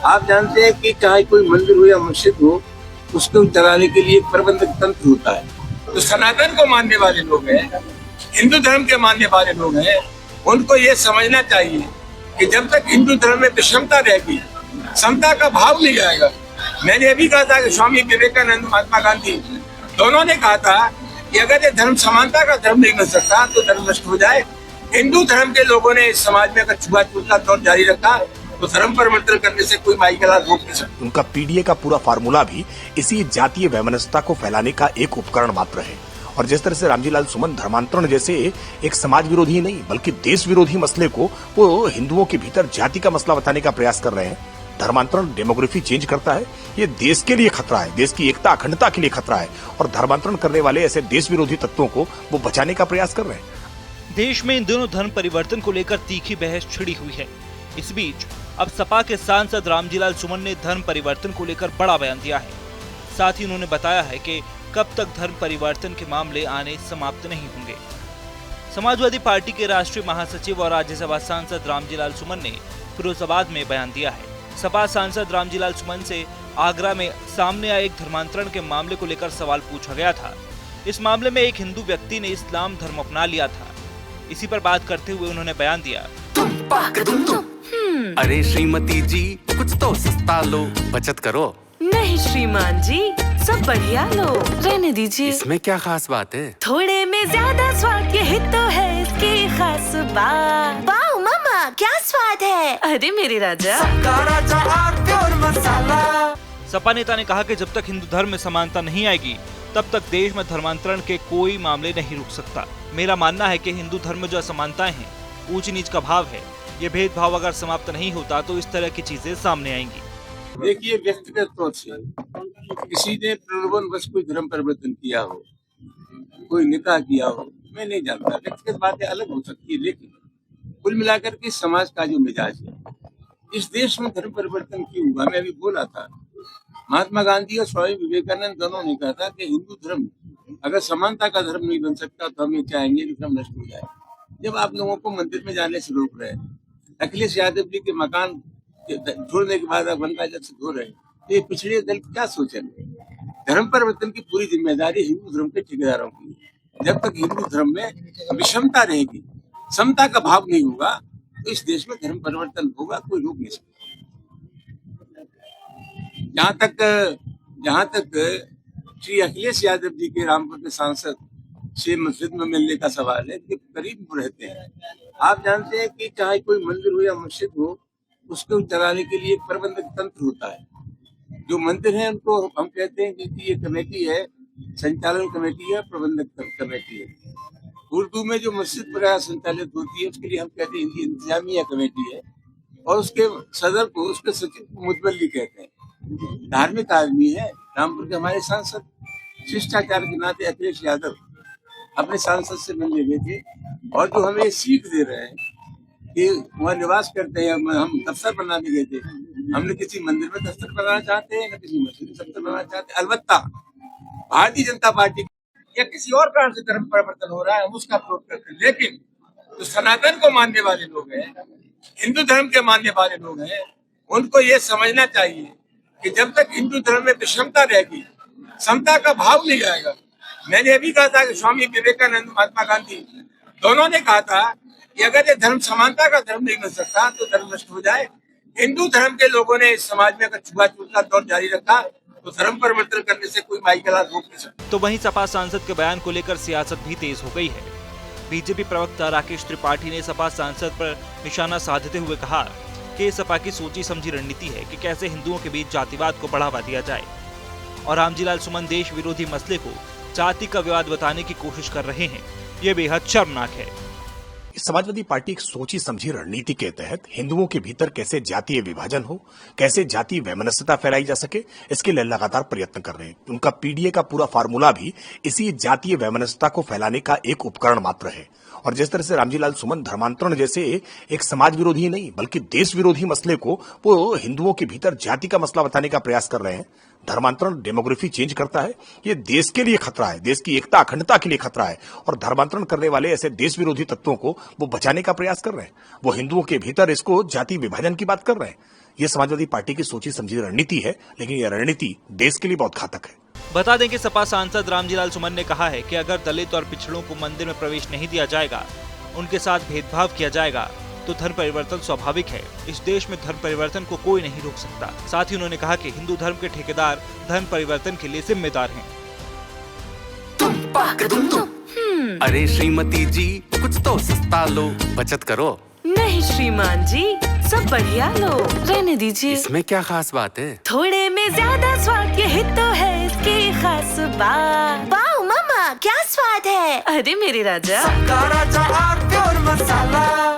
आप जानते हैं कि चाहे कोई मंदिर हो या मस्जिद हो, उसको चलाने के लिए एक प्रबंधक तंत्र होता है। तो सनातन को मानने वाले लोग हैं, हिंदू धर्म के मानने वाले लोग हैं, उनको ये समझना चाहिए कि जब तक हिंदू धर्म में विषमता रहेगी, समता का भाव नहीं आएगा। मैंने अभी कहा था कि स्वामी विवेकानंद, महात्मा गांधी दोनों ने कहा था कि अगर ये धर्म समानता का धर्म नहीं बन सकता तो धर्म नष्ट हो जाए। हिंदू धर्म के लोगों ने इस समाज में अगर छुआछूत का दौर जारी रखा तो धर्म परिवर्तन करने से कोई माई गला रोक नहीं सकता। उनका पीडीए का पूरा फार्मूला भी इसी जातीय वैमनस्यता को फैलाने का एक उपकरण मात्र है। और जिस तरह से रामजी लाल सुमन धर्मांतरण जैसे एक समाज विरोधी नहीं बल्कि देश विरोधी मसले को वो हिंदुओं के भीतर जाति का मसला बताने का प्रयास कर रहे हैं। धर्मांतरण डेमोग्राफी चेंज करता है, ये देश के लिए खतरा है, देश की एकता अखंडता के लिए खतरा है और धर्मांतरण करने वाले ऐसे देश विरोधी तत्वों को वो बचाने का प्रयास कर रहे हैं। देश में इन दोनों धर्म परिवर्तन को लेकर तीखी बहस छिड़ी हुई है। इस बीच अब सपा के सांसद रामजी लाल सुमन ने धर्म परिवर्तन को लेकर बड़ा बयान दिया है। साथ ही उन्होंने बताया है कि कब तक धर्म परिवर्तन के मामले आने समाप्त नहीं होंगे। समाजवादी पार्टी के राष्ट्रीय महासचिव और राज्यसभा सांसद रामजी लाल सुमन ने फिरोजाबाद में बयान दिया है। सपा सांसद रामजी लाल सुमन से आगरा में सामने आए एक धर्मांतरण के मामले को लेकर सवाल पूछा गया था। इस मामले में एक हिंदू व्यक्ति ने इस्लाम धर्म अपना लिया था। इसी पर बात करते हुए उन्होंने बयान दिया, अरे श्रीमती जी, कुछ तो सस्ता लो, बचत करो। नहीं श्रीमान जी, सब बढ़िया लो, रहने दीजिए। इसमें क्या खास बात है? थोड़े में ज्यादा स्वाद, यही तो है इसकी खास बात। वाह मामा, क्या स्वाद है। अरे मेरे राजा, सपा नेता ने कहा कि जब तक हिंदू धर्म में समानता नहीं आएगी तब तक देश में धर्मांतरण के कोई मामले नहीं रुक सकता। मेरा मानना है कि हिंदू धर्म में जो असमानताएं हैं, ऊंच नीच का भाव है, ये भेदभाव अगर समाप्त नहीं होता तो इस तरह की चीजें सामने आएंगी। देखिए, व्यक्तिगत तौर से किसी ने प्रलोभन बस कोई धर्म परिवर्तन किया हो, कोई निकाह किया हो, मैं नहीं जानता। व्यक्तिगत बातें अलग हो सकती है, लेकिन कुल मिलाकर के समाज का जो मिजाज है, इस देश में धर्म परिवर्तन क्यों हुआ? मैं अभी बोला था, महात्मा गांधी और स्वामी विवेकानंद दोनों ने कहा था कि हिंदू धर्म अगर समानता का धर्म नहीं बन सकता तो हम ये चाहेंगे कि धर्म नष्ट हो जाए। जब आप लोगों को मंदिर में जाने से रोक रहे हैं, अखिलेश यादव जी के मकान छोड़ने के बाद आप गंगा जल से धो रहे हैं, तो ये पिछड़े दल क्या सोचेंगे? धर्म परिवर्तन की पूरी जिम्मेदारी हिंदू धर्म के ठेकेदारों की है। जब तक हिंदू धर्म में विषमता रहेगी, समता का भाव नहीं होगा, तो इस देश में धर्म परिवर्तन होगा, कोई रोक नहीं सकता। जहाँ तक श्री अखिलेश यादव जी के रामपुर के सांसद से मस्जिद में मिलने का सवाल है, कि करीब रहते हैं। आप जानते हैं कि चाहे कोई मंदिर हो या मस्जिद हो, उसको चलाने के लिए एक प्रबंधक तंत्र होता है। जो मंदिर है उनको हम कहते हैं कि ये कमेटी है, संचालन कमेटी है, प्रबंधक कमेटी है। उर्दू में जो मस्जिद वगैरह संचालित होती है उसके लिए हम कहते हैं इंतजामिया कमेटी है, और उसके सदर को, उसके सचिव को मुतवल्ली कहते हैं। धार्मिक आदमी है रामपुर के हमारे सांसद, शिष्टाचार के नाते अखिलेश यादव अपने सांसद से मिलने गए थे, और जो हमें सीख दे रहे हैं कि वहाँ निवास करते हैं। हम दफ्तर बनाने गए थे, हमने किसी मंदिर में दफ्तर बनाना चाहते हैं, न किसी मस्जिद में दफ्तर बनाना चाहते हैं। अलबत्ता भारतीय जनता पार्टी या किसी और कारण से धर्म परिवर्तन हो रहा है, हम उसका विरोध करते हैं। लेकिन जो सनातन को मानने वाले लोग हैं, हिंदू धर्म के मानने वाले लोग हैं, उनको ये समझना चाहिए कि जब तक हिंदू धर्म में विषमता रहेगी, समता का भाव नहीं आएगा। मैंने अभी कहा था कि स्वामी विवेकानंद, महात्मा गांधी दोनों ने कहा था कि अगर ये धर्म समानता का धर्म नहीं बन सकता तो धर्म नष्ट हो जाए। हिंदू धर्म के लोगों ने इस समाज में अगर छुआछूत का दौर जारी रखा तो धर्म परिवर्तन करने से कोई माई गला रोक नहीं सकता। तो वहीं सपा सांसद के बयान को लेकर सियासत भी तेज हो गई है। बीजेपी प्रवक्ता राकेश त्रिपाठी ने सपा सांसद पर निशाना साधते हुए कहा कि सपा की सोची समझी रणनीति है कि कैसे हिंदुओं के बीच जातिवाद को बढ़ावा दिया जाए, और रामजी लाल सुमन देश विरोधी मसले को जाति का विवाद बताने की कोशिश कर रहे हैं। ये बेहद शर्मनाक है। समाजवादी पार्टी एक सोची समझी रणनीति के तहत हिंदुओं के भीतर कैसे जातीय विभाजन हो, कैसे जातीय वैमनस्यता फैलाई जा सके, इसके लिए लगातार प्रयत्न कर रहे हैं। उनका पीडीए का पूरा फार्मूला भी इसी जातीय वैमनस्यता को फैलाने का एक उपकरण मात्र है। और जिस तरह से रामजी लाल सुमन धर्मांतरण जैसे एक समाज विरोधी नहीं बल्कि देश विरोधी मसले को वो हिंदुओं के भीतर जाति का मसला बताने का प्रयास कर रहे हैं। धर्मांतरण डेमोग्राफी चेंज करता है, ये देश के लिए खतरा है, देश की एकता अखंडता के लिए खतरा है और धर्मांतरण करने वाले ऐसे देश विरोधी तत्वों को वो बचाने का प्रयास कर रहे हैं। वो हिंदुओं के भीतर इसको जाति विभाजन की बात कर रहे हैं। ये समाजवादी पार्टी की सोची समझी रणनीति है, लेकिन यह रणनीति देश के लिए बहुत घातक है। बता दें कि सपा सांसद रामजीलाल सुमन ने कहा है कि अगर दलित और पिछड़ों को मंदिर में प्रवेश नहीं दिया जाएगा, उनके साथ भेदभाव किया जाएगा, तो धर्म परिवर्तन स्वाभाविक है। इस देश में धर्म परिवर्तन को कोई नहीं रोक सकता। साथ ही उन्होंने कहा कि हिंदू धर्म के ठेकेदार धर्म परिवर्तन के लिए जिम्मेदार हैं। अरे श्रीमती जी कुछ तो सस्ता लो, बचत करो। नहीं श्रीमान जी, सब बढ़िया लो, रहने दीजिए। इसमें क्या खास बात है? थोड़े में ज्यादा स्वाद, यही तो है इसकी खास बात। वाओ मामा, क्या स्वाद है। अरे मेरे राजा। मसाला